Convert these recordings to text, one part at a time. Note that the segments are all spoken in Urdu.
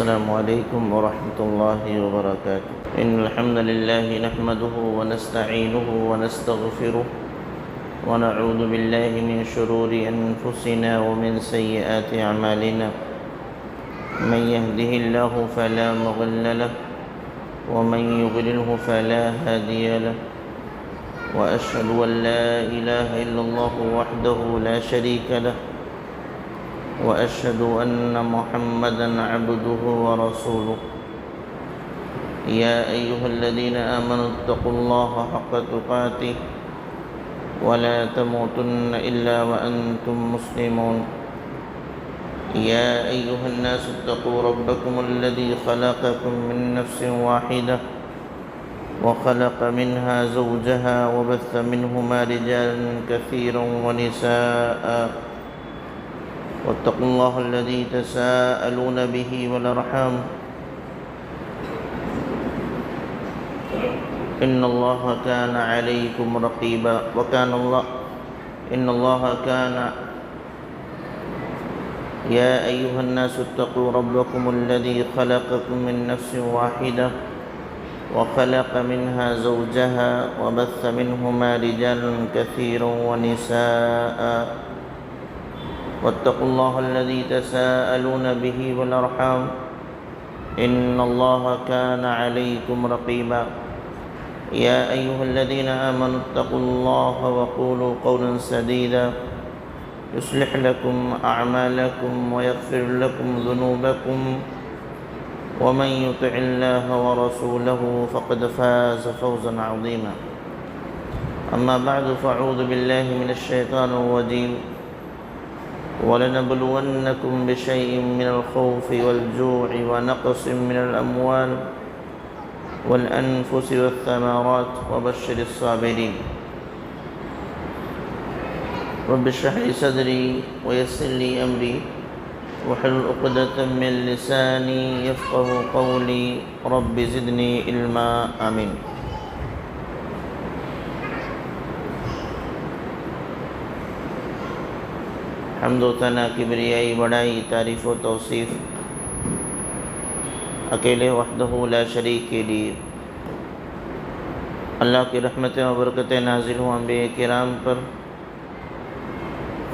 السلام عليكم ورحمة الله وبركاته. إن الحمد لله نحمده ونستعينه ونستغفره ونعوذ بالله من شرور أنفسنا ومن سيئات أعمالنا. من يهده الله فلا مضل له ومن يضلله فلا هادي له، وأشهد أن لا إله إلا الله وحده لا شريك له، وأشهد أن محمدًا عبده ورسوله. يا أيها الذين آمنوا اتقوا الله حق تقاته ولا تموتن إلا وأنتم مسلمون. يا أيها الناس اتقوا ربكم الذي خلقكم من نفس واحدة وخلق منها زوجها وبث منهما رجالا كثيرا ونساء، واتقوا الله الذي تساءلون به والأرحام إن الله كان عليكم رقيبا. يا أيها الناس اتقوا ربكم الذي خلقكم من نفس واحدة وخلق منها زوجها وبث منهما رجالا كثيرا ونساء، واتقوا الله الذي تساءلون به والأرحام إن الله كان عليكم رقيبا. يا أيها الذين آمنوا اتقوا الله وقولوا قولا سديدا يصلح لكم أعمالكم ويغفر لكم ذنوبكم، ومن يطع الله ورسوله فقد فاز فوزا عظيما. أما بعد، فأعوذ بالله من الشيطان الرجيم. وَلَنَبْلُوَنَّكُمْ بِشَيْءٍ مِّنَ الْخَوْفِ وَالْجُوعِ وَنَقْصٍ مِّنَ الْأَمْوَالِ وَالْأَنفُسِ وَالثَّمَرَاتِ وَبَشِّرِ الصَّابِرِينَ. رب اشرح لي صدري ويسر لي أمري واحلل عقدة من لساني يفقهوا قولي رب زدني علما. آمين. حمد و ثنا، کبریائی، بڑائی، تعریف و توصیف اکیلے وحدہ لا شریک کے لیے. اللہ کی رحمتیں و برکتیں نازل ہوں انبیاء کرام پر،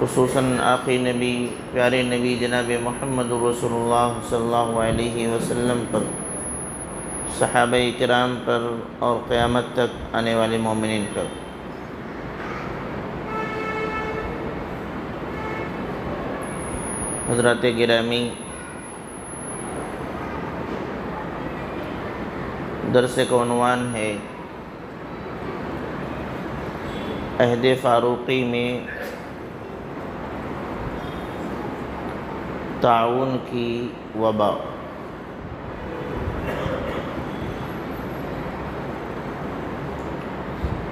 خصوصاً آخری نبی، پیارے نبی جناب محمد رسول اللہ صلی اللہ علیہ وسلم پر، صحابہ کرام پر اور قیامت تک آنے والے مومنین پر. حضرات گرامی، درس کا عنوان ہے عہد فاروقی میں طاعون کی وبا.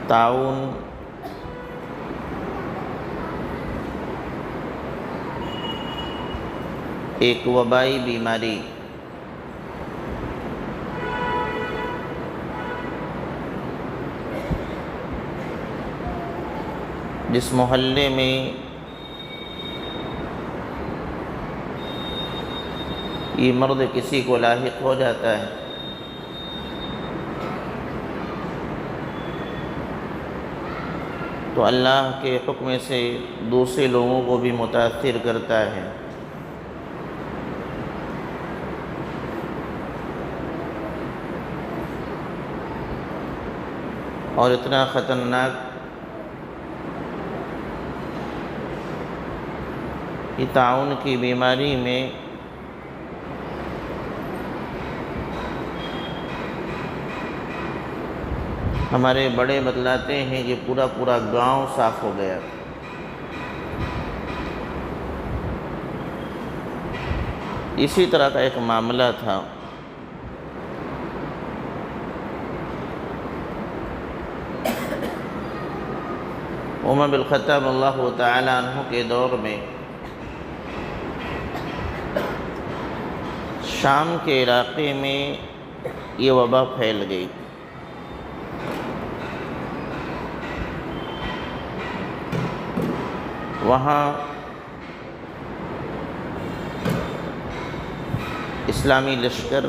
طاعون ایک وبائی بیماری جس محلے میں یہ مرض کسی کو لاحق ہو جاتا ہے تو اللہ کے حکم سے دوسرے لوگوں کو بھی متاثر کرتا ہے. اور اتنا خطرناک یہ طاعون کی بیماری میں ہمارے بڑے بتلاتے ہیں کہ پورا گاؤں صاف ہو گیا. اسی طرح کا ایک معاملہ تھا. عمر بن الخطاب اللہ تعالی عنہ کے دور میں شام کے علاقے میں یہ وبا پھیل گئی. وہاں اسلامی لشکر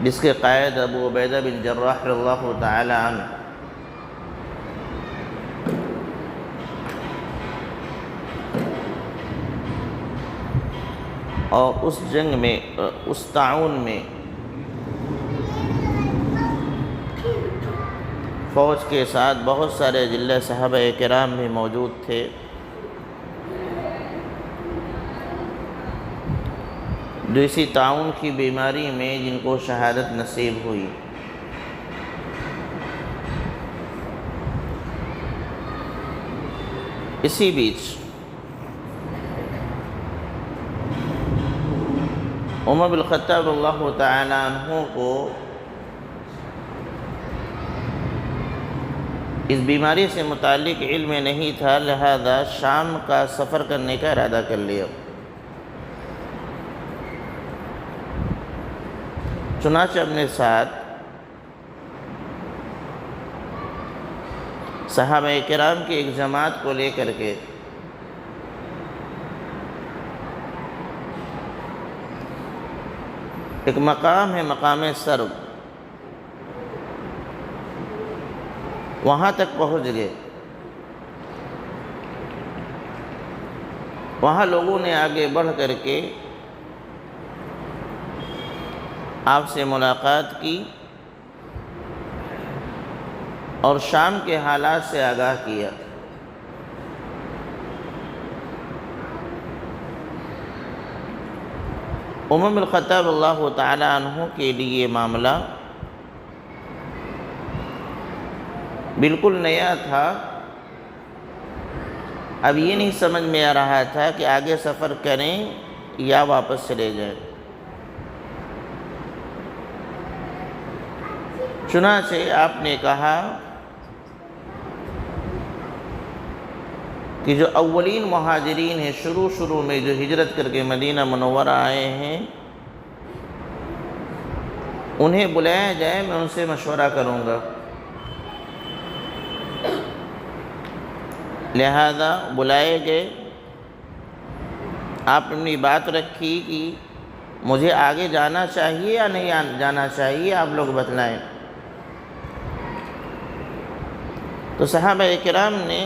جس کے قائد ابو عبیدہ بن جراح رضی اللہ تعالی عنہ اور اس جنگ میں اس تعاون میں فوج کے ساتھ بہت سارے اجلہ صحابہ کرام بھی موجود تھے، جو اسی تعاون کی بیماری میں جن کو شہادت نصیب ہوئی۔ اسی بیچ عمر بن الخطاب اللہ تعالی عنہ کو اس بیماری سے متعلق علم نہیں تھا، لہذا شام کا سفر کرنے کا ارادہ کر لیا۔ چنانچہ اپنے ساتھ صحابہ کرام کی ایک جماعت کو لے کر کے ایک مقام ہے، مقام سرب، وہاں تک پہنچ گئے۔ وہاں لوگوں نے آگے بڑھ کر کے آپ سے ملاقات کی اور شام کے حالات سے آگاہ کیا۔ عمر بن الخطاب اللہ تعالی عنہ کے لیے یہ معاملہ بالکل نیا تھا۔ اب یہ نہیں سمجھ میں آ رہا تھا کہ آگے سفر کریں یا واپس چلے جائیں۔ چنانچہ آپ نے کہا کہ جو اولین مہاجرین ہیں، شروع میں جو ہجرت کر کے مدینہ منورہ آئے ہیں، انہیں بلایا جائے، میں ان سے مشورہ کروں گا۔ لہذا بلائے گئے۔ آپ نے اپنی بات رکھی کہ مجھے آگے جانا چاہیے یا نہیں جانا چاہیے، آپ لوگ بتلائیں۔ تو صحابہ کرام نے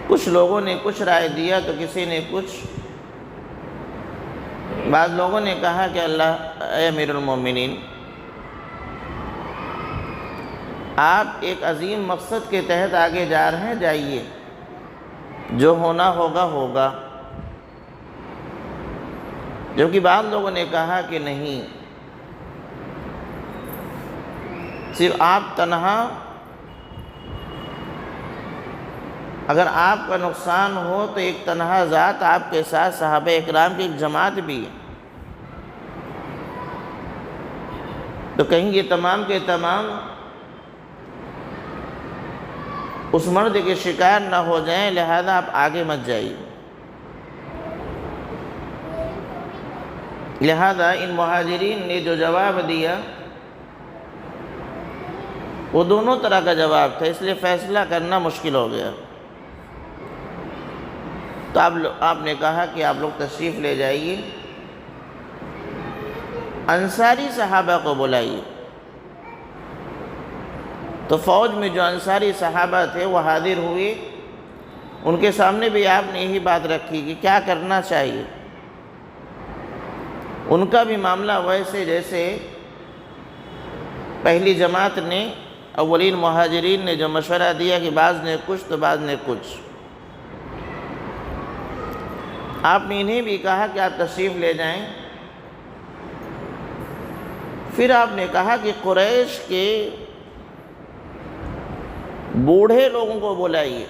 کچھ لوگوں نے کچھ رائے دیا، تو کسی نے کچھ، بعض لوگوں نے کہا کہ اللہ اے امیر المومنین، آپ ایک عظیم مقصد کے تحت آگے جا رہے ہیں، جائیے، جو ہونا ہوگا ہوگا۔ جبکہ بعض لوگوں نے کہا کہ نہیں، صرف آپ تنہا، اگر آپ کا نقصان ہو تو ایک تنہا ذات آپ کے ساتھ صحابہ اکرام کی ایک جماعت بھی ہے، تو کہیں یہ تمام کے تمام اس مرد کے شکار نہ ہو جائیں، لہذا آپ آگے مت جائیے۔ لہذا ان مہاجرین نے جو جواب دیا وہ دونوں طرح کا جواب تھا، اس لیے فیصلہ کرنا مشکل ہو گیا۔ تو آپ نے کہا کہ آپ لوگ تشریف لے جائیے، انصاری صحابہ کو بلائیے۔ تو فوج میں جو انصاری صحابہ تھے وہ حاضر ہوئے، ان کے سامنے بھی آپ نے یہی بات رکھی کہ کیا کرنا چاہیے۔ ان کا بھی معاملہ ویسے جیسے پہلی جماعت نے، اولین مہاجرین نے جو مشورہ دیا کہ بعض نے کچھ تو بعض نے کچھ، آپ نے انہیں بھی کہا کہ آپ تشریف لے جائیں۔ پھر آپ نے کہا کہ قریش کے بوڑھے لوگوں کو بلائیے،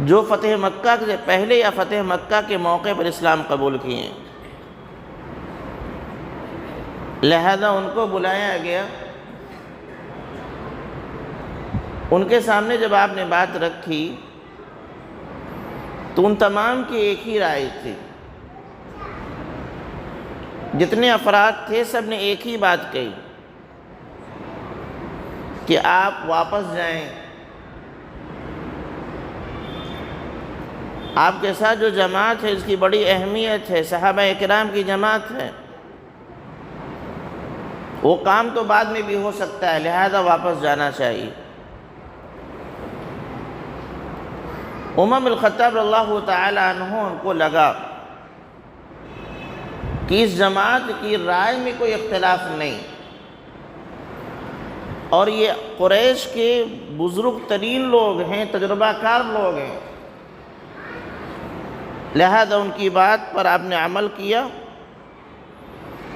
جو فتح مکہ سے پہلے یا فتح مکہ کے موقع پر اسلام قبول کیے ہیں۔ لہذا ان کو بلایا گیا۔ ان کے سامنے جب آپ نے بات رکھی تو ان تمام کی ایک ہی رائے تھی، جتنے افراد تھے سب نے ایک ہی بات کہی کہ آپ واپس جائیں، آپ کے ساتھ جو جماعت ہے اس کی بڑی اہمیت ہے، صحابہ اکرام کی جماعت ہے، وہ کام تو بعد میں بھی ہو سکتا ہے، لہذا واپس جانا چاہیے۔ عمر بن الخطاب رضی اللہ تعالی عنہ ان کو لگا کہ اس جماعت کی رائے میں کوئی اختلاف نہیں، اور یہ قریش کے بزرگ ترین لوگ ہیں، تجربہ کار لوگ ہیں، لہذا ان کی بات پر آپ نے عمل کیا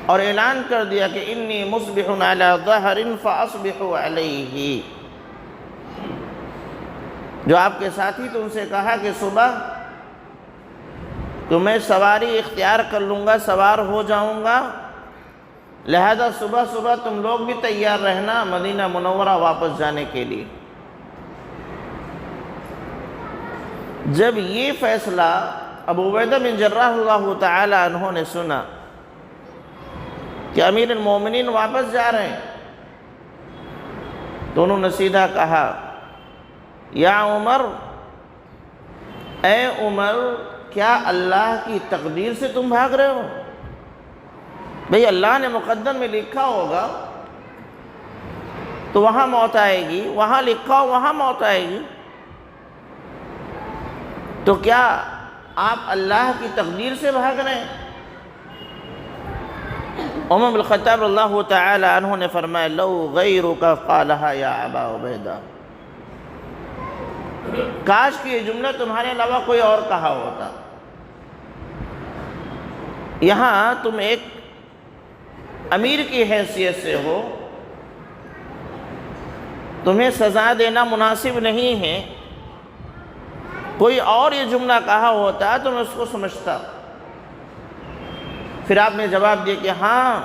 اور اعلان کر دیا کہ انی مصبح علی ظہر فاصبحوا علیہ۔ جو آپ کے ساتھی تو ان سے کہا کہ صبح تو میں سواری اختیار کر لوں گا، سوار ہو جاؤں گا، لہذا صبح صبح تم لوگ بھی تیار رہنا مدینہ منورہ واپس جانے کے لیے۔ جب یہ فیصلہ ابو عبیدہ بن جراح اللہ تعالی عنہ نے سنا کہ امیر المومنین واپس جا رہے ہیں، تو انہوں نے سیدھا کہا یا عمر، اے عمر، کیا اللہ کی تقدیر سے تم بھاگ رہے ہو؟ بھئی اللہ نے مقدر میں لکھا ہوگا تو وہاں موت آئے گی، وہاں لکھا ہو وہاں موت آئے گی، تو کیا آپ اللہ کی تقدیر سے بھاگ رہے ہیں؟ عمر بن الخطاب رضی اللہ تعالی عنہ نے فرمایا لو غیرک قالها یا ابا عبیدہ، کاش کہ یہ جملہ تمہارے علاوہ کوئی اور کہا ہوتا۔ یہاں تم ایک امیر کی حیثیت سے ہو، تمہیں سزا دینا مناسب نہیں ہے، کوئی اور یہ جملہ کہا ہوتا تو میں اس کو سمجھتا۔ پھر آپ نے جواب دیا کہ ہاں،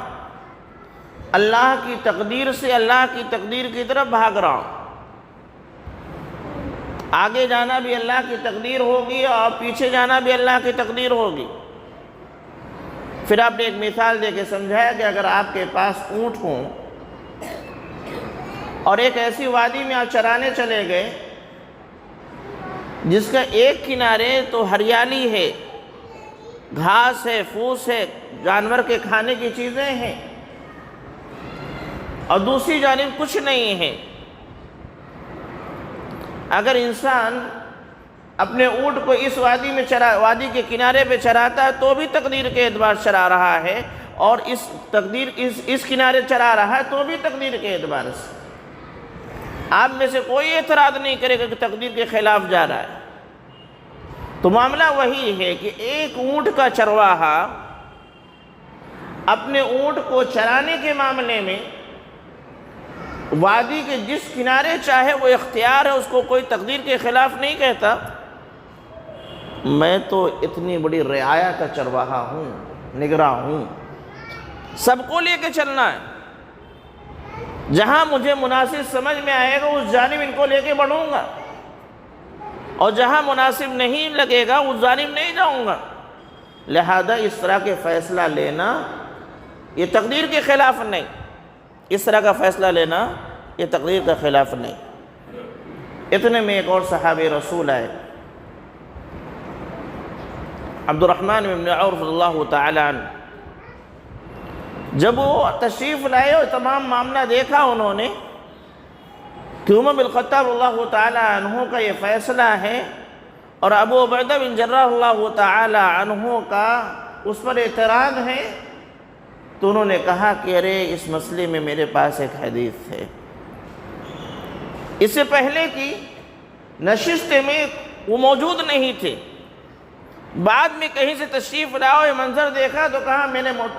اللہ کی تقدیر سے اللہ کی تقدیر کی طرف بھاگ رہا ہوں، آگے جانا بھی اللہ کی تقدیر ہوگی اور پیچھے جانا بھی اللہ کی تقدیر ہوگی۔ پھر آپ نے ایک مثال دے کے سمجھایا کہ اگر آپ کے پاس اونٹ ہوں اور ایک ایسی وادی میں آپ چرانے چلے گئے جس کا ایک کنارے تو ہریالی ہے، گھاس ہے، پھوس ہے، جانور کے کھانے کی چیزیں ہیں، اور دوسری جانب کچھ نہیں ہے، اگر انسان اپنے اونٹ کو اس وادی کے کنارے پہ چراتا ہے تو بھی تقدیر کے اعتبار سے چرا رہا ہے، اور اس کنارے چرا رہا ہے تو بھی تقدیر کے اعتبار سے۔ آپ میں سے کوئی اعتراض نہیں کرے گا کہ تقدیر کے خلاف جا رہا ہے۔ تو معاملہ وہی ہے کہ ایک اونٹ کا چرواہا اپنے اونٹ کو چرانے کے معاملے میں وادی کے جس کنارے چاہے وہ اختیار ہے، اس کو کوئی تقدیر کے خلاف نہیں کہتا۔ میں تو اتنی بڑی رعایا کا چرواہا ہوں، نگراں ہوں، سب کو لے کے چلنا ہے، جہاں مجھے مناسب سمجھ میں آئے گا اس جانب ان کو لے کے بڑھوں گا، اور جہاں مناسب نہیں لگے گا اس جانب نہیں جاؤں گا۔ لہذا اس طرح کے فیصلہ لینا یہ تقدیر کے خلاف نہیں، اس طرح کا فیصلہ لینا یہ تقدیر کے خلاف نہیں۔ اتنے میں ایک اور صحابی رسول آئے، عبد الرحمن بن عوف رضی اللہ تعالی عنہ۔ جب وہ تشریف لائے اور تمام معاملہ دیکھا انہوں نے کہ عمر بن الخطاب اللہ تعالی عنہ کا یہ فیصلہ ہے اور ابو عبیدہ بن جراح اللہ تعالی عنہ کا اس پر اعتراض ہے، تو انہوں نے کہا کہ ارے اس مسئلے میں میرے پاس ایک حدیث ہے۔ اس سے پہلے کی نشست میں وہ موجود نہیں تھے، بعد میں کہیں سے تشریف لاؤ، یہ منظر دیکھا تو کہا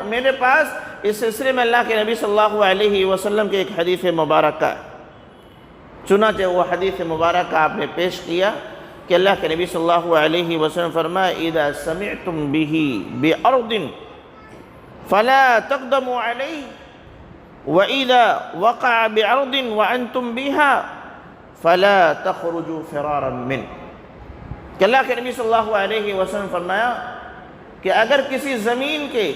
میرے پاس اس سلسلے میں اللہ کے نبی صلی اللہ علیہ وسلم کے ایک حدیث مبارکہ ہے۔ چنانچہ وہ حدیث مبارکہ آپ نے پیش کیا کہ اللہ کے نبی صلی اللہ علیہ وسلم فرمایا اذا سمعتم به بأرض فلا تقدموا علیہ واذا وقع بأرض وانتم بها فلا تخرجوا فرارا منه۔ کہ اللہ کے نبی صلی اللہ علیہ وسلم فرمایا کہ اگر کسی زمین کے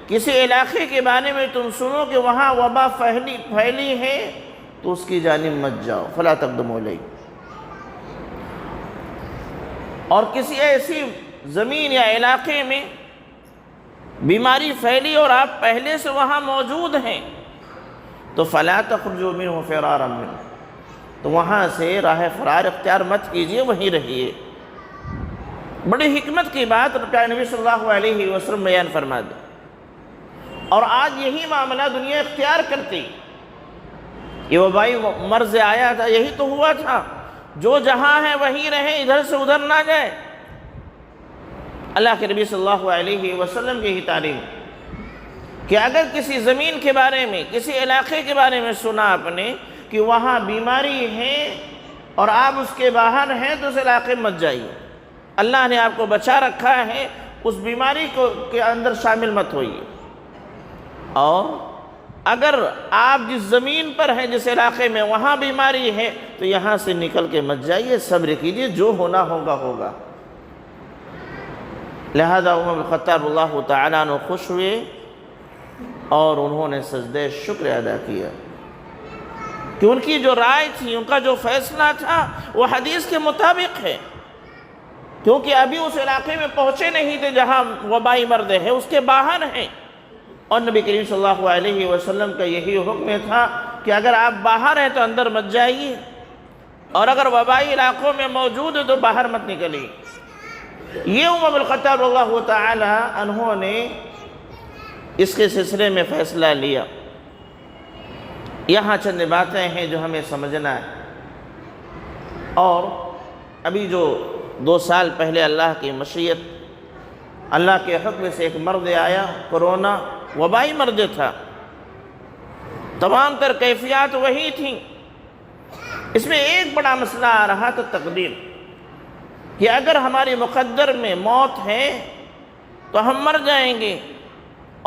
کسی علاقے کے بارے میں تم سنو کہ وہاں وبا پھیلی ہے تو اس کی جانب مت جاؤ، فلا تقدموا علیہ۔ اور کسی ایسی زمین یا علاقے میں بیماری پھیلی اور آپ پہلے سے وہاں موجود ہیں تو فَلَا تَخْرُجُوا مِنْهُ فِرَارًا مِنْهُ، تو وہاں سے راہ فرار اختیار مت کیجئے، وہیں رہیے۔ بڑی حکمت کی بات پیارے نبی صلی اللہ علیہ وسلم بیان فرما دے، اور آج یہی معاملہ دنیا اختیار کرتی۔ یہ وبائی مرض آیا تھا، یہی تو ہوا تھا، جو جہاں ہے وہیں رہے، ادھر سے ادھر نہ جائے۔ اللہ کے نبی صلی اللہ علیہ وسلم کی ہی تعلیم کہ اگر کسی زمین کے بارے میں، کسی علاقے کے بارے میں سنا آپ نے کہ وہاں بیماری ہے اور آپ اس کے باہر ہیں تو اس علاقے میں مت جائیے، اللہ نے آپ کو بچا رکھا ہے، اس بیماری کے اندر شامل مت ہوئیے۔ اور اگر آپ جس زمین پر ہیں، جس علاقے میں وہاں بیماری ہے تو یہاں سے نکل کے مت جائیے، صبر کیجئے، جو ہونا ہوگا ہوگا۔ لہذا عمر بن الخطاب اللہ تعالیٰ عنہ خوش ہوئے اور انہوں نے سجدہ شکر ادا کیا کہ ان کی جو رائے تھی، ان کا جو فیصلہ تھا وہ حدیث کے مطابق ہے، کیونکہ ابھی اس علاقے میں پہنچے نہیں تھے جہاں وبائی مرض ہے، اس کے باہر ہیں، اور نبی کریم صلی اللہ علیہ وسلم کا یہی حکم تھا کہ اگر آپ باہر ہیں تو اندر مت جائیے، اور اگر وبائی علاقوں میں موجود ہے تو باہر مت نکلیے۔ یہ عمر بن الخطاب اللہ تعالی عنہ نے اس کے سلسلے میں فیصلہ لیا۔ یہاں چند باتیں ہیں جو ہمیں سمجھنا ہے، اور ابھی جو 2 سال پہلے اللہ کی مشیت، اللہ کے حکم سے ایک مرض آیا، کرونا وبائی مرض تھا، تمام تر کیفیات وہی تھیں۔ اس میں ایک بڑا مسئلہ آ رہا تھا تقدیر، کہ اگر ہماری مقدر میں موت ہے تو ہم مر جائیں گے،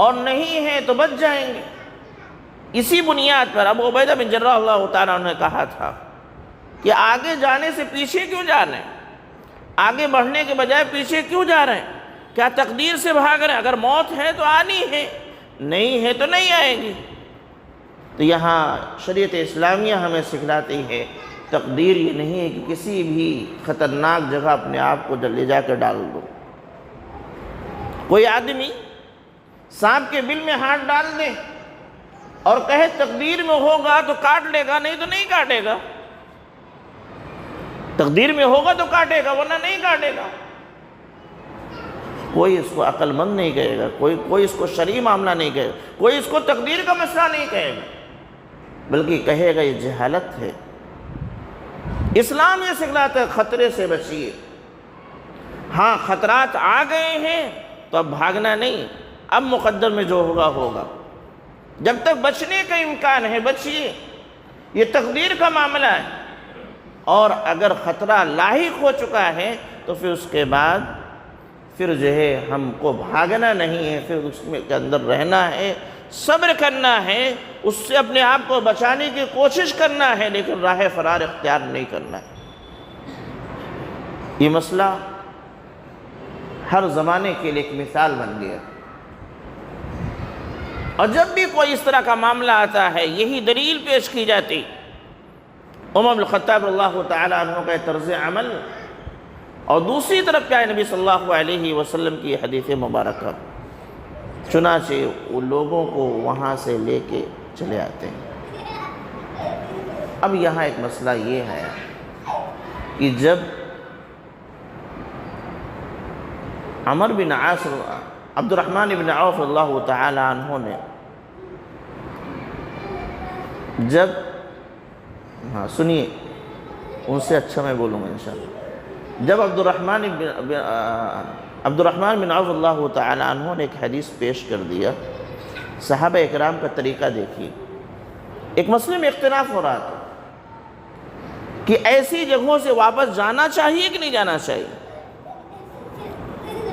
اور نہیں ہے تو بچ جائیں گے۔ اسی بنیاد پر ابو عبیدہ بن جراح اللہ تعالیٰ عنہ نے کہا تھا کہ آگے جانے سے پیچھے کیوں جا رہے ہیں، آگے بڑھنے کے بجائے پیچھے کیوں جا رہے ہیں؟ کیا تقدیر سے بھاگ رہے ہیں؟ اگر موت ہے تو آنی ہے، نہیں ہے تو نہیں آئے گی۔ تو یہاں شریعت اسلامیہ ہمیں سکھلاتی ہے تقدیر یہ نہیں ہے کہ کسی بھی خطرناک جگہ اپنے آپ کو لے جا کے ڈال دو۔ کوئی آدمی سانپ کے بل میں ہاتھ ڈال دے اور کہے تقدیر میں ہوگا تو کاٹ لے گا، نہیں تو نہیں کاٹے گا۔ تقدیر میں ہوگا تو کاٹے گا، ورنہ نہیں کاٹے گا۔ کوئی اس کو عقل مند نہیں کہے گا، کوئی اس کو شرعی معاملہ نہیں کہے گا، کوئی اس کو تقدیر کا مسئلہ نہیں کہے گا، بلکہ کہے گا یہ جہالت ہے۔ اسلام یہ سکھلاتا ہے خطرے سے بچیے۔ ہاں خطرات آ گئے ہیں تو اب بھاگنا نہیں، اب مقدر میں جو ہوگا ہوگا، جب تک بچنے کا امکان ہے بچیے، یہ تقدیر کا معاملہ ہے۔ اور اگر خطرہ لاحق ہو چکا ہے تو پھر اس کے بعد پھر جو ہے ہم کو بھاگنا نہیں ہے، پھر اس کے اندر رہنا ہے، صبر کرنا ہے، اس سے اپنے آپ کو بچانے کی کوشش کرنا ہے، لیکن راہ فرار اختیار نہیں کرنا ہے۔ یہ مسئلہ ہر زمانے کے لیے ایک مثال بن گیا، اور جب بھی کوئی اس طرح کا معاملہ آتا ہے یہی دلیل پیش کی جاتی۔ عمر بن الخطاب اللہ تعالیٰ عنہ کا طرز عمل، اور دوسری طرف کیا ہے نبی صلی اللہ علیہ وسلم کی حدیث مبارکہ، چنانچہ وہ لوگوں کو وہاں سے لے کے چلے آتے ہیں۔ اب یہاں ایک مسئلہ یہ ہے کہ جب عمر بن عاص عبد الرحمن بن عوف اللہ تعالی عنہ نے جب سنیے ان سے اچھا میں بولوں گا انشاءاللہ، جب عبد الرحمن بن عوف اللہ تعالی عنہ نے ایک حدیث پیش کر دیا، صحابہ اکرام کا طریقہ دیکھیے، ایک مسئلے میں اختلاف ہو رہا تھا کہ ایسی جگہوں سے واپس جانا چاہیے کہ نہیں جانا چاہیے۔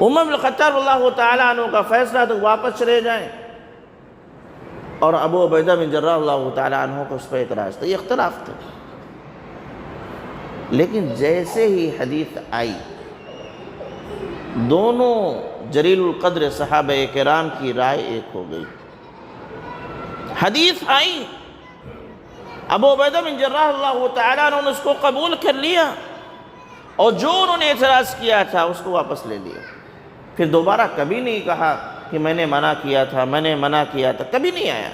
عمر بن الخطاب اللہ تعالیٰ عنہ کا فیصلہ تو واپس چلے جائیں، اور ابو عبیدہ بن جراح اللہ تعالیٰ عنہ کو اس پر اعتراض تھا، یہ اختلاف تھا۔ لیکن جیسے ہی حدیث آئی، دونوں جلیل القدر صحابہ کرام کی رائے ایک ہو گئی۔ حدیث آئی، ابو عبیدہ بن جراح اللہ تعالیٰ عنہ نے اس کو قبول کر لیا، اور جو انہوں نے اعتراض کیا تھا اس کو واپس لے لیا. پھر دوبارہ کبھی نہیں کہا کہ میں نے منع کیا تھا، میں نے منع کیا تھا، کبھی نہیں آیا.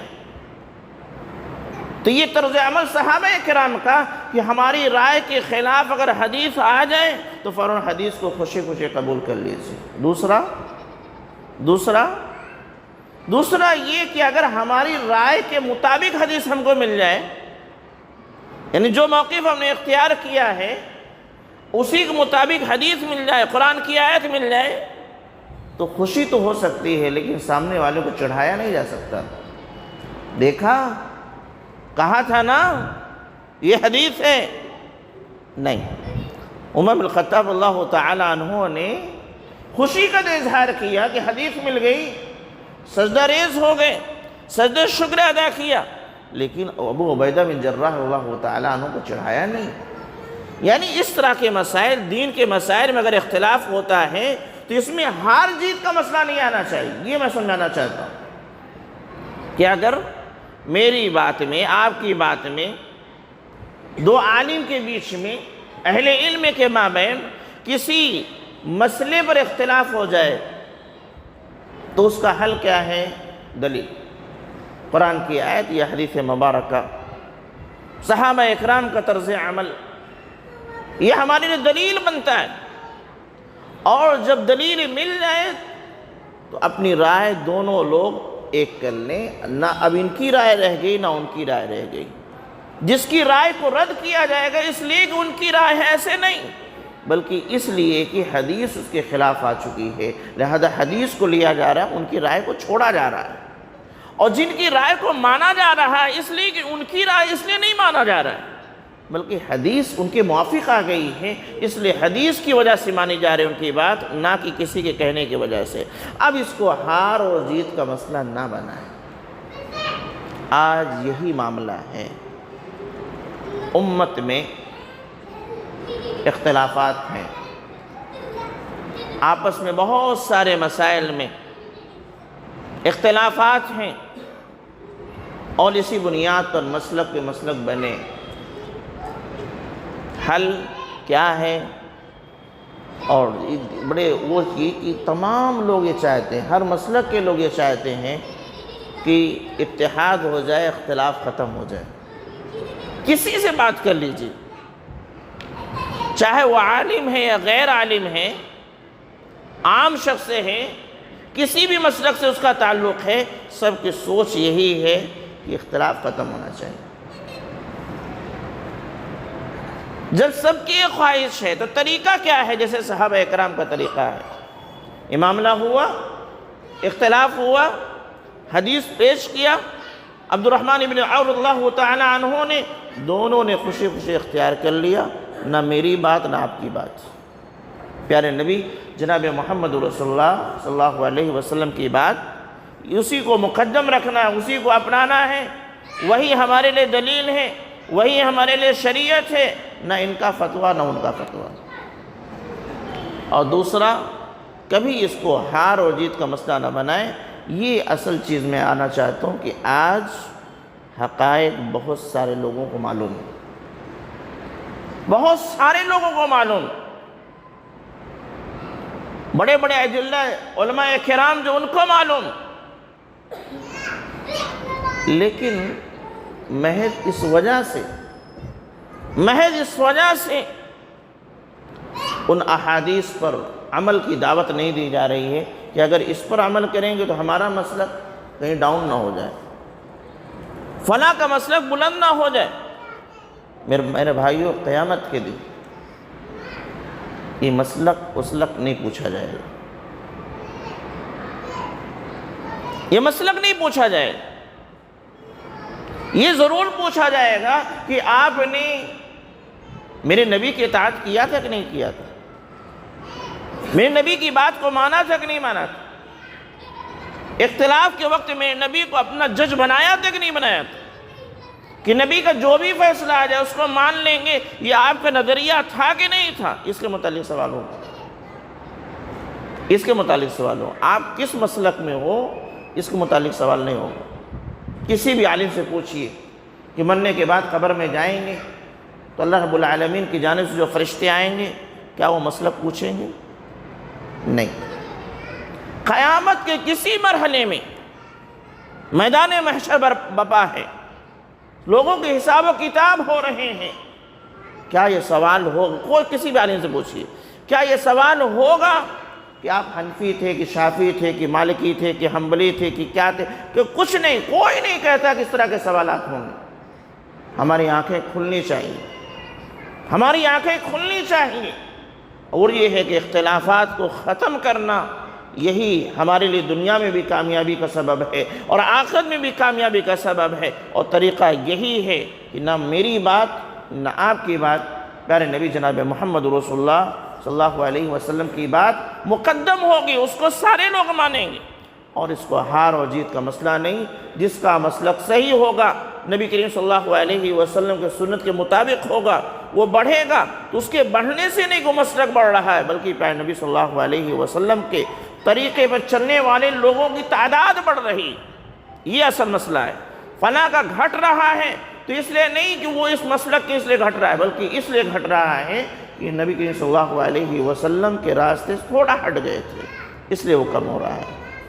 تو یہ طرز عمل صحابہ کرام کا کہ ہماری رائے کے خلاف اگر حدیث آ جائے تو فوراً حدیث کو خوشی خوشی قبول کر لیجیے. دوسرا یہ کہ اگر ہماری رائے کے مطابق حدیث ہم کو مل جائے، یعنی جو موقف ہم نے اختیار کیا ہے اسی کے مطابق حدیث مل جائے، قرآن کی آیت مل جائے، تو خوشی تو ہو سکتی ہے لیکن سامنے والے کو چڑھایا نہیں جا سکتا. دیکھا، کہا تھا نا یہ حدیث ہے. نہیں، عمر بن الخطاب اللہ تعالی عنہ نے خوشی کا اظہار کیا کہ حدیث مل گئی، سجدہ ریز ہو گئے، سجدہ شکر ادا کیا، لیکن ابو عبیدہ بن جراح اللہ تعالی عنہ کو چڑھایا نہیں. یعنی اس طرح کے مسائل، دین کے مسائل میں اگر اختلاف ہوتا ہے تو اس میں ہار جیت کا مسئلہ نہیں آنا چاہیے. یہ میں سمجھانا چاہتا ہوں کہ اگر میری بات میں، آپ کی بات میں، دو عالم کے بیچ میں، اہل علم کے مابین کسی مسئلے پر اختلاف ہو جائے تو اس کا حل کیا ہے؟ دلیل، قرآن کی آیت یا حدیث مبارکہ، صحابہ اکرام کا طرز عمل، یہ ہمارے لیے دلیل بنتا ہے. اور جب دلیل مل جائے تو اپنی رائے دونوں لوگ ایک کر لیں. نہ اب ان کی رائے رہ گئی نہ ان کی رائے رہ گئی. جس کی رائے کو رد کیا جائے گا اس لیے کہ ان کی رائے ہے، ایسے نہیں، بلکہ اس لیے کہ حدیث اس کے خلاف آ چکی ہے، لہذا حدیث کو لیا جا رہا ہے، ان کی رائے کو چھوڑا جا رہا ہے. اور جن کی رائے کو مانا جا رہا ہے اس لیے کہ ان کی رائے اس لیے نہیں مانا جا رہا ہے، بلکہ حدیث ان کے موافق آ گئی ہے، اس لیے حدیث کی وجہ سے مانی جا رہی ہے ان کی بات، نہ کہ کسی کے کہنے کی وجہ سے. اب اس کو ہار اور جیت کا مسئلہ نہ بنائیں. آج یہی معاملہ ہے. امت میں اختلافات ہیں، آپس میں بہت سارے مسائل میں اختلافات ہیں، اور اسی بنیاد پر مسلک پہ مسلک بنے. حل کیا ہے؟ اور بڑے وہ چیز کہ تمام لوگ یہ چاہتے ہیں، ہر مسلک کے لوگ یہ چاہتے ہیں کہ اتحاد ہو جائے، اختلاف ختم ہو جائے. کسی سے بات کر لیجیے، چاہے وہ عالم ہے یا غیر عالم ہے، عام شخص ہے، کسی بھی مسلک سے اس کا تعلق ہے، سب کی سوچ یہی ہے کہ اختلاف ختم ہونا چاہیے. جب سب کی یہ خواہش ہے تو طریقہ کیا ہے؟ جیسے صحابہ اکرام کا طریقہ ہے، معاملہ ہوا، اختلاف ہوا، حدیث پیش کیا، عبد الرحمن ابن عوف اللہ تعالی عنہ نے، دونوں نے خوشی خوشی اختیار کر لیا، نہ میری بات نہ آپ کی بات. پیارے نبی جناب محمد رسول اللہ صلی اللہ علیہ وسلم کی بات، اسی کو مقدم رکھنا ہے، اسی کو اپنانا ہے، وہی ہمارے لیے دلیل ہے، وہی ہمارے لیے شریعت ہے، نہ ان کا فتویٰ نہ ان کا فتویٰ. اور دوسرا، کبھی اس کو ہار اور جیت کا مسئلہ نہ بنائیں. یہ اصل چیز میں آنا چاہتا ہوں کہ آج حقائق بہت سارے لوگوں کو معلوم ہے، بہت سارے لوگوں کو معلوم، بڑے بڑے اجلہ علماء کرام جو ان کو معلوم، لیکن محض اس وجہ سے ان احادیث پر عمل کی دعوت نہیں دی جا رہی ہے کہ اگر اس پر عمل کریں گے تو ہمارا مسلک کہیں ڈاؤن نہ ہو جائے، فلاں کا مسلک بلند نہ ہو جائے. میرے بھائیوں، قیامت کے دن یہ مسلک اسلک نہیں پوچھا جائے گا، یہ مسلک نہیں پوچھا جائے گا. یہ ضرور پوچھا جائے گا کہ آپ نے میرے نبی کی اطاعت کیا تھا کہ نہیں کیا تھا، میرے نبی کی بات کو مانا تھا کہ نہیں مانا تھا، اختلاف کے وقت میرے نبی کو اپنا جج بنایا تھا کہ نہیں بنایا تھا، کہ نبی کا جو بھی فیصلہ آ جائے اس کو مان لیں گے، یہ آپ کا نظریہ تھا کہ نہیں تھا. اس کے متعلق سوال ہوگا، اس کے متعلق سوال ہو. آپ کس مسلک میں ہو اس کے متعلق سوال نہیں ہوگا. کسی بھی عالم سے پوچھئے کہ مرنے کے بعد قبر میں جائیں گے تو اللہ رب العالمین کی جانب سے جو فرشتے آئیں گے کیا وہ مسلک پوچھیں گے؟ نہیں۔ قیامت کے کسی مرحلے میں میدان محشر بپا ہے، لوگوں کے حساب و کتاب ہو رہے ہیں، کیا یہ سوال ہوگا؟ کوئی کسی بھی عالم سے پوچھئے، کیا یہ سوال ہوگا کہ آپ حنفی تھے کہ شافعی تھے کہ مالکی تھے کہ حنبلی تھے کہ کیا تھے؟ کہ کچھ نہیں، کوئی نہیں کہتا کہ اس طرح کے سوالات ہوں گے۔ ہماری آنکھیں کھلنی چاہیے، ہماری آنکھیں کھلنی چاہیے، اور یہ ہے کہ اختلافات کو ختم کرنا یہی ہمارے لیے دنیا میں بھی کامیابی کا سبب ہے اور آخرت میں بھی کامیابی کا سبب ہے، اور طریقہ یہی ہے کہ نہ میری بات نہ آپ کی بات، پیارے نبی جناب محمد رسول اللہ صلی اللہ علیہ وسلم کی بات مقدم ہوگی، اس کو سارے لوگ مانیں گے، اور اس کو ہار اور جیت کا مسئلہ نہیں۔ جس کا مسلک صحیح ہوگا، نبی کریم صلی اللہ علیہ وسلم کے سنت کے مطابق ہوگا، وہ بڑھے گا، تو اس کے بڑھنے سے نہیں وہ مسلک بڑھ رہا ہے، بلکہ پیارے نبی صلی اللہ علیہ وسلم کے طریقے پر چلنے والے لوگوں کی تعداد بڑھ رہی۔ یہ اصل مسئلہ ہے۔ فلاں کا گھٹ رہا ہے تو اس لیے نہیں کہ وہ اس مسلک کے اس لیے گھٹ رہا ہے، بلکہ اس لیے گھٹ رہا ہے کہ نبی کریم صلی اللہ علیہ وسلم کے راستے سے تھوڑا ہٹ گئے تھے، اس لیے وہ کم ہو رہا ہے۔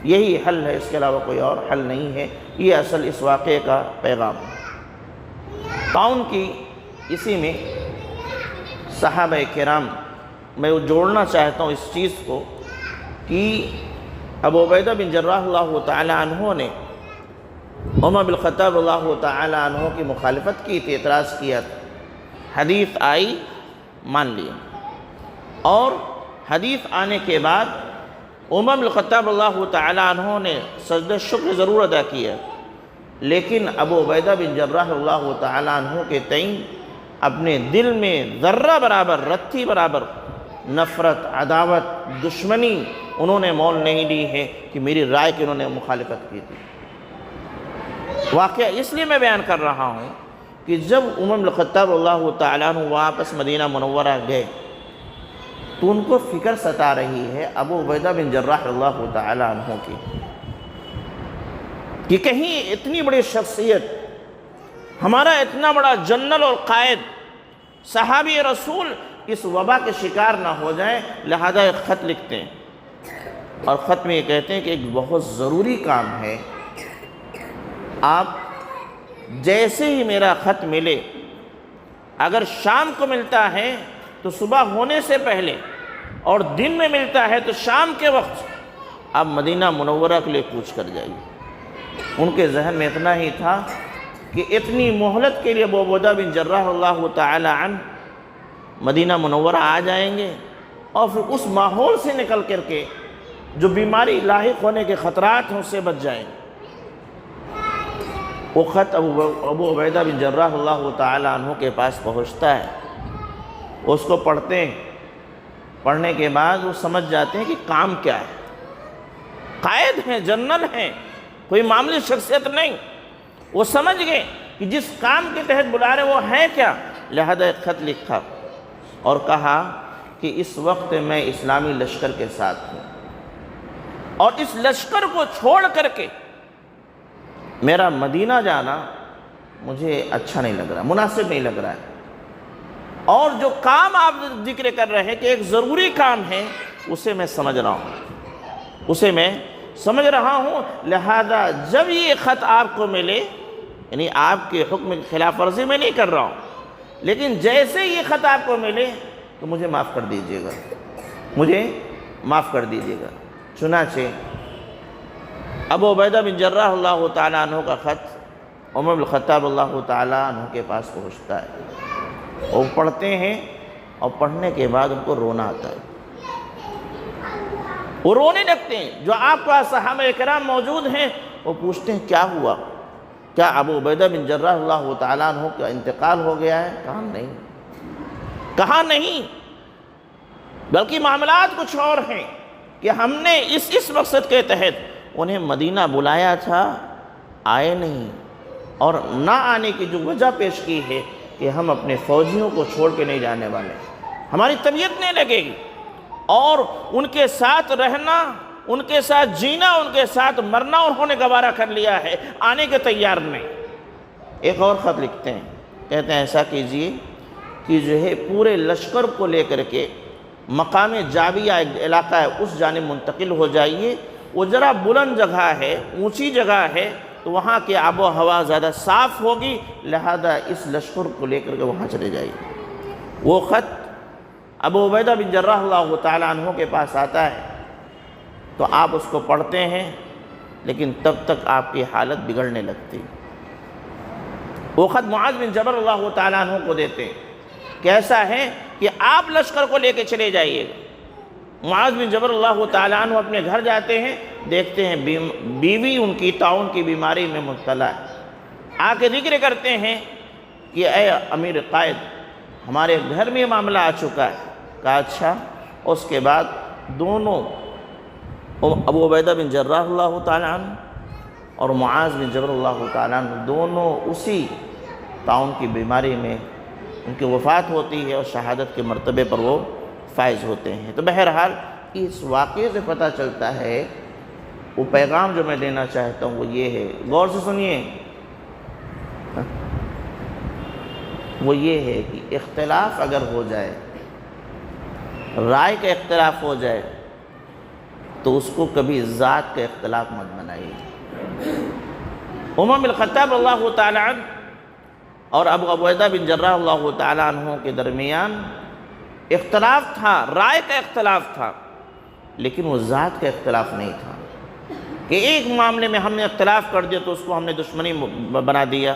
یہی حل ہے، اس کے علاوہ کوئی اور حل نہیں ہے۔ یہ اصل اس واقعے کا پیغام ہے۔ طاعون کی اسی میں صحابہ کرام، میں وہ جوڑنا چاہتا ہوں اس چیز کو کہ ابو عبیدہ بن جراح اللہ تعالی عنہ نے عمر بن الخطاب اللہ تعالی عنہ کی مخالفت کی تھی، اعتراض کیا تھا۔ حدیث آئی، مان لیا، اور حدیث آنے کے بعد عمر بن الخطاب اللہ تعالی عنہ نے سجدہ شکر ضرور ادا کیا، لیکن ابو عبیدہ بن جراح اللہ تعالی عنہ کے تئیں اپنے دل میں ذرہ برابر، رتی برابر نفرت، عداوت، دشمنی انہوں نے مول نہیں لی ہے کہ میری رائے کی انہوں نے مخالفت کی تھی۔ واقعہ اس لیے میں بیان کر رہا ہوں کہ جب عمر بن الخطاب اللہ تعالیٰ عنہ واپس مدینہ منورہ گئے تو ان کو فکر ستا رہی ہے ابو عبیدہ بن جراح اللہ تعالیٰ عنہ کی، کہ کہیں اتنی بڑی شخصیت، ہمارا اتنا بڑا جنرل اور قائد، صحابی رسول اس وبا کے شکار نہ ہو جائیں، لہذا ایک خط لکھتے ہیں، اور خط میں یہ کہتے ہیں کہ ایک بہت ضروری کام ہے، آپ جیسے ہی میرا خط ملے، اگر شام کو ملتا ہے تو صبح ہونے سے پہلے، اور دن میں ملتا ہے تو شام کے وقت آپ مدینہ منورہ کے لیے کوچ کر جائیے۔ ان کے ذہن میں اتنا ہی تھا کہ اتنی مہلت کے لیے ابو عبیدہ بن جراح اللہ تعالی عنہ مدینہ منورہ آ جائیں گے، اور پھر اس ماحول سے نکل کر کے جو بیماری لاحق ہونے کے خطرات ہیں اس سے بچ جائیں۔ وہ خط ابو عبیدہ بن جراح اللہ تعالی عنہ کے پاس پہنچتا ہے، اس کو پڑھتے ہیں، پڑھنے کے بعد وہ سمجھ جاتے ہیں کہ کام کیا ہے۔ قائد ہیں، جنرل ہیں، کوئی معمولی شخصیت نہیں، وہ سمجھ گئے کہ جس کام کے تحت بلا رہے وہ ہے کیا، لہذا ایک خط لکھا اور کہا کہ اس وقت میں اسلامی لشکر کے ساتھ ہوں، اور اس لشکر کو چھوڑ کر کے میرا مدینہ جانا مجھے اچھا نہیں لگ رہا، مناسب نہیں لگ رہا ہے، اور جو کام آپ ذکر کر رہے ہیں کہ ایک ضروری کام ہے، اسے میں سمجھ رہا ہوں، لہذا جب یہ خط آپ کو ملے، یعنی آپ کے حکم کی خلاف ورزی میں نہیں کر رہا ہوں، لیکن جیسے یہ خط آپ کو ملے تو مجھے معاف کر دیجیے گا، چنانچہ ابو عبیدہ بن جراح اللہ تعالیٰ عنہ کا خط عمر بن الخطاب اللہ تعالیٰ عنہ کے پاس پہنچتا ہے، وہ پڑھتے ہیں، اور پڑھنے کے بعد ان کو رونا آتا ہے، وہ رونے لگتے ہیں۔ جو آپ کا صحابہ کرام موجود ہیں وہ پوچھتے ہیں کیا ہوا، کیا ابو عبیدہ بن جراح اللہ تعالیٰ عنہ کا انتقال ہو گیا ہے؟ کہا نہیں، بلکہ معاملات کچھ اور ہیں کہ ہم نے اس مقصد کے تحت انہیں مدینہ بلایا تھا، آئے نہیں، اور نہ آنے کی جو وجہ پیش کی ہے کہ ہم اپنے فوجیوں کو چھوڑ کے نہیں جانے والے، ہماری طبیعت نہیں لگے گی، اور ان کے ساتھ رہنا، ان کے ساتھ جینا، ان کے ساتھ مرنا انہوں نے گوارا کر لیا ہے، آنے کے تیار نہیں۔ ایک اور خط لکھتے ہیں، کہتے ہیں ایسا کیجئے کہ جو ہے پورے لشکر کو لے کر کے مقام جابیہ ایک علاقہ ہے، اس جانب منتقل ہو جائیے، وہ ذرا بلند جگہ ہے، اونچی جگہ ہے، تو وہاں کی آب و ہوا زیادہ صاف ہوگی، لہذا اس لشکر کو لے کر کے وہاں چلے جائیے۔ وہ خط ابو عبیدہ بن جراح اللہ تعالیٰ عنہ کے پاس آتا ہے، تو آپ اس کو پڑھتے ہیں، لیکن تب تک آپ کی حالت بگڑنے لگتی۔ وہ خط معاذ بن جبل اللہ تعالیٰ عنہ کو دیتے ہیں، کیسا ہے کہ آپ لشکر کو لے کے چلے جائیے گا۔ معاذ بن جبل اللہ تعالیٰ عنہ اپنے گھر جاتے ہیں، دیکھتے ہیں بیوی ان کی طاعون کی بیماری میں مبتلا ہے، آ کے ذکر کرتے ہیں کہ اے امیر قائد، ہمارے گھر میں معاملہ آ چکا ہے۔ کہا اچھا۔ اس کے بعد دونوں ابو عبیدہ بن جراح اللہ تعالیٰ عنہ اور معاذ بن جبل اللہ تعالیٰ عنہ دونوں اسی طاعون کی بیماری میں ان کی وفات ہوتی ہے اور شہادت کے مرتبے پر وہ فائز ہوتے ہیں۔ تو بہرحال اس واقعے سے پتہ چلتا ہے، وہ پیغام جو میں دینا چاہتا ہوں وہ یہ ہے، غور سے سنیے، وہ یہ ہے کہ اختلاف اگر ہو جائے، رائے کا اختلاف ہو جائے، تو اس کو کبھی ذات کا اختلاف مت بنائیے۔ عمر بن الخطاب اللہ تعالیٰ عنہ اور ابو عبیدہ بن جراح اللہ تعالیٰ عنہ کے درمیان اختلاف تھا، رائے کا اختلاف تھا، لیکن وہ ذات کا اختلاف نہیں تھا کہ ایک معاملے میں ہم نے اختلاف کر دیا تو اس کو ہم نے دشمنی بنا دیا،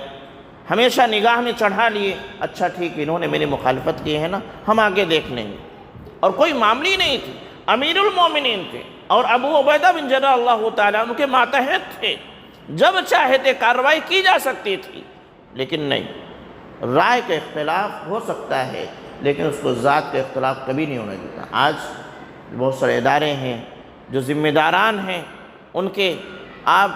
ہمیشہ نگاہ میں چڑھا لیے، اچھا ٹھیک انہوں نے میری مخالفت کی ہے نا، ہم آگے دیکھ لیں گے۔ اور کوئی معاملی نہیں تھی، امیر المومنین تھے اور ابو عبیدہ بن جراح اللہ تعالیٰ عنہ کے ماتحت تھے، جب چاہتے کارروائی کی جا سکتی تھی، لیکن نہیں، رائے کا اختلاف ہو سکتا ہے لیکن اس کو ذات کا اختلاف کبھی نہیں ہونے دیتا۔ آج بہت سارے ادارے ہیں جو ذمہ داران ہیں، آپ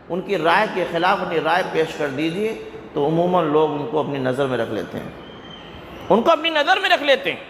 ان کی رائے کے خلاف اپنی رائے پیش کر دیجئے تو عموماً لوگ ان کو اپنی نظر میں رکھ لیتے ہیں، ان کو اپنی نظر میں رکھ لیتے ہیں،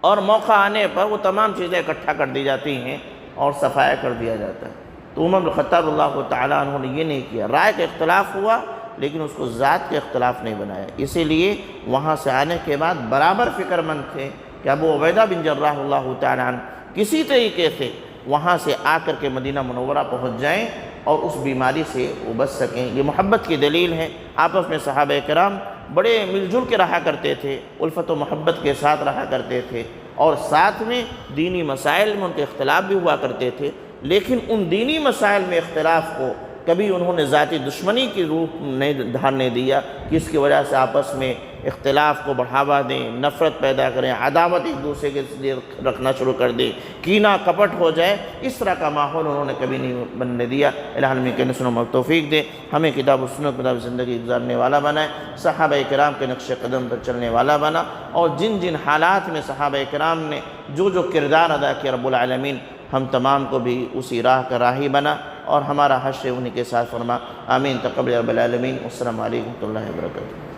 اور موقع آنے پر وہ تمام چیزیں اکٹھا کر دی جاتی ہیں اور صفایا کر دیا جاتا ہے۔ تو عمر بن الخطاب اللہ تعالیٰ عنہ نے یہ نہیں کیا، رائے کا اختلاف ہوا لیکن اس کو ذات کے اختلاف نہیں بنایا۔ اسی لیے وہاں سے آنے کے بعد برابر فکر مند تھے کہ ابو عبیدہ بن جراح اللہ تعالیٰ عنہ کسی طریقے سے وہاں سے آ کر کے مدینہ منورہ پہنچ جائیں اور اس بیماری سے وہ بچ سکیں۔ یہ محبت کی دلیل ہے۔ آپس میں صحابہ کرام بڑے مل جل کے رہا کرتے تھے، الفت و محبت کے ساتھ رہا کرتے تھے، اور ساتھ میں دینی مسائل میں ان کے اختلاف بھی ہوا کرتے تھے، لیکن ان دینی مسائل میں اختلاف کو کبھی انہوں نے ذاتی دشمنی کی روپ نہیں دھارنے دیا کہ اس کی وجہ سے آپس میں اختلاف کو بڑھاوا دیں، نفرت پیدا کریں، عداوت ایک دوسرے کے لیے رکھنا شروع کر دیں، کینہ کپٹ ہو جائے، اس طرح کا ماحول انہوں نے کبھی نہیں بننے دیا۔ الہ العالمین کے نسل و توفیق دے، ہمیں کتاب و سنت مطابق زندگی گزارنے والا بنائے، صحابہ کرام کے نقش قدم پر چلنے والا بنا، اور جن جن حالات میں صحابہ کرام نے جو جو کردار ادا کیا، رب العالمین ہم تمام کو بھی اسی راہ کا راہی بنا اور ہمارا حشر انہی کے ساتھ فرما۔ آمین تقبل رب العالمین۔ السلام علیکم ورحمۃ اللہ وبرکاتہ۔